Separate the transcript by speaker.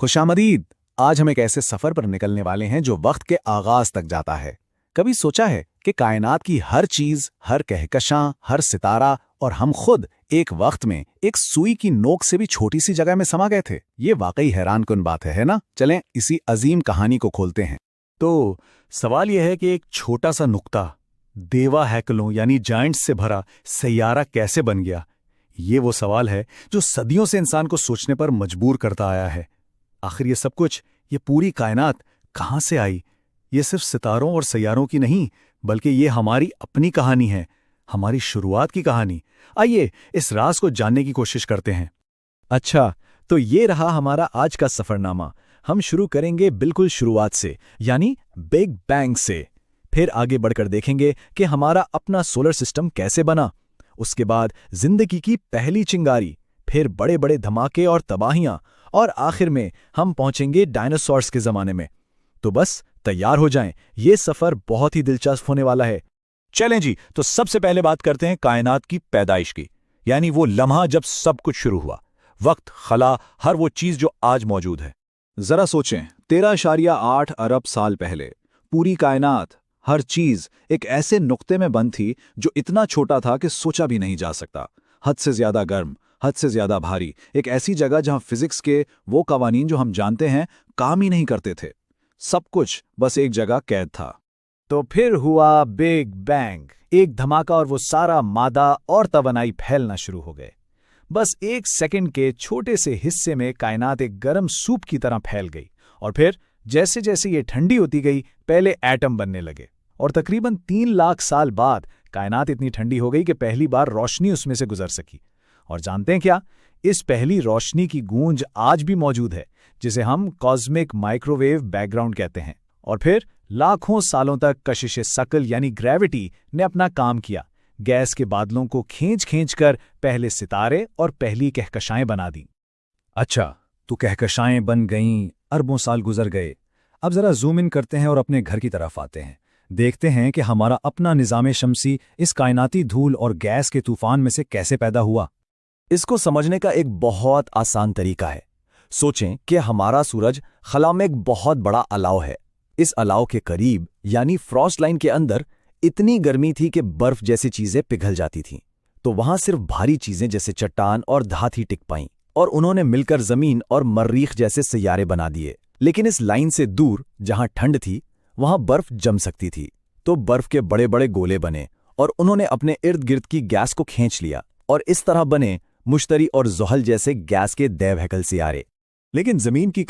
Speaker 1: खुशामदीद। आज हम एक ऐसे सफर पर निकलने वाले हैं जो वक्त के आगाज तक जाता है। कभी सोचा है कि कायनात की हर चीज, हर कहकशां, हर सितारा और हम खुद एक वक्त में एक सुई की नोक से भी छोटी सी जगह में समा गए थे? ये वाकई हैरानकुन बात है ना? चलें इसी अजीम कहानी को खोलते हैं।
Speaker 2: तो सवाल यह है कि एक छोटा सा नुक्ता देवा हैकलों यानी जायंट्स से भरा सैयारा कैसे बन गया। ये वो सवाल है जो सदियों से इंसान को सोचने पर मजबूर करता आया है। आखिर ये सब कुछ, ये पूरी कायनात कहाँ से आई? ये सिर्फ सितारों और सैयारों की नहीं, बल्कि ये हमारी अपनी कहानी है, हमारी शुरुआत की कहानी। आइए इस राज को जानने की कोशिश करते हैं।
Speaker 3: अच्छा, तो ये रहा हमारा आज का सफरनामा। हम शुरू करेंगे बिल्कुल शुरुआत से, यानी बिग बैंग से। फिर आगे बढ़कर देखेंगे कि हमारा अपना सोलर सिस्टम कैसे बना। उसके बाद जिंदगी की पहली चिंगारी, फिर बड़े बड़े धमाके और तबाहियां, और आखिर में हम पहुंचेंगे डायनासोर्स के जमाने में। तो बस तैयार हो जाएं, ये सफर बहुत ही दिलचस्प होने वाला है।
Speaker 2: चलें जी, तो सबसे पहले बात करते हैं कायनात की पैदाइश की, यानी वो लम्हा जब सब कुछ शुरू हुआ। वक्त, खला, हर वो चीज जो आज मौजूद है।
Speaker 4: जरा सोचें, 13.8 अरब साल पहले पूरी कायनात, हर चीज एक ऐसे नुक्ते में बंद थी जो इतना छोटा था कि सोचा भी नहीं जा सकता। हद से ज्यादा गर्म, हद से ज्यादा भारी, एक ऐसी जगह जहां फिजिक्स के वो कवानीन जो हम जानते हैं काम ही नहीं करते थे। सब कुछ बस एक जगह कैद था।
Speaker 3: तो फिर हुआ बिग बैंग, एक धमाका, और वो सारा मादा और तवानाई फैलना शुरू हो गए। बस एक सेकंड के छोटे से हिस्से में कायनात एक गर्म सूप की तरह फैल गई, और फिर जैसे जैसे ये ठंडी होती गई, पहले एटम बनने लगे, और तकरीबन 3 लाख साल बाद कायनात इतनी ठंडी हो गई कि पहली बार रोशनी उसमें से गुजर सकी। और जानते हैं क्या? इस पहली रोशनी की गूंज आज भी मौजूद है, जिसे हम कॉस्मिक माइक्रोवेव बैकग्राउंड कहते हैं। और फिर लाखों सालों तक कशिश सकल यानी ग्रेविटी ने अपना काम किया, गैस के बादलों को खींच खींच कर पहले सितारे और पहली कहकशाएं बना दी।
Speaker 2: अच्छा, तो कहकशाएं बन गईं, अरबों साल गुजर गए। अब जरा जूम इन करते हैं और अपने घर की तरफ आते हैं। देखते हैं कि हमारा अपना निज़ाम शमसी इस कायनाती धूल और गैस के तूफान में से कैसे पैदा हुआ।
Speaker 3: इसको समझने का एक बहुत आसान तरीका है। सोचें कि हमारा सूरज खला में एक बहुत बड़ा अलाव है। इस अलाव के करीब यानी फ्रॉस्ट लाइन के अंदर इतनी गर्मी थी कि बर्फ जैसी चीजें पिघल जाती थीं। तो वहां सिर्फ भारी चीजें जैसे चट्टान और धात ही टिक पाईं, और उन्होंने मिलकर जमीन और मर्रीख जैसे सैयारे बना दिए। लेकिन इस लाइन से दूर जहां ठंड थी, वहां बर्फ जम सकती थी। तो बर्फ के बड़े बड़े गोले बने, और उन्होंने अपने इर्द गिर्द की गैस को खींच लिया, और इस तरह बने मुश्तरी और ज़ुहल जैसे गैस के दैव हैकल सियारे।
Speaker 2: लेकिन जमीन की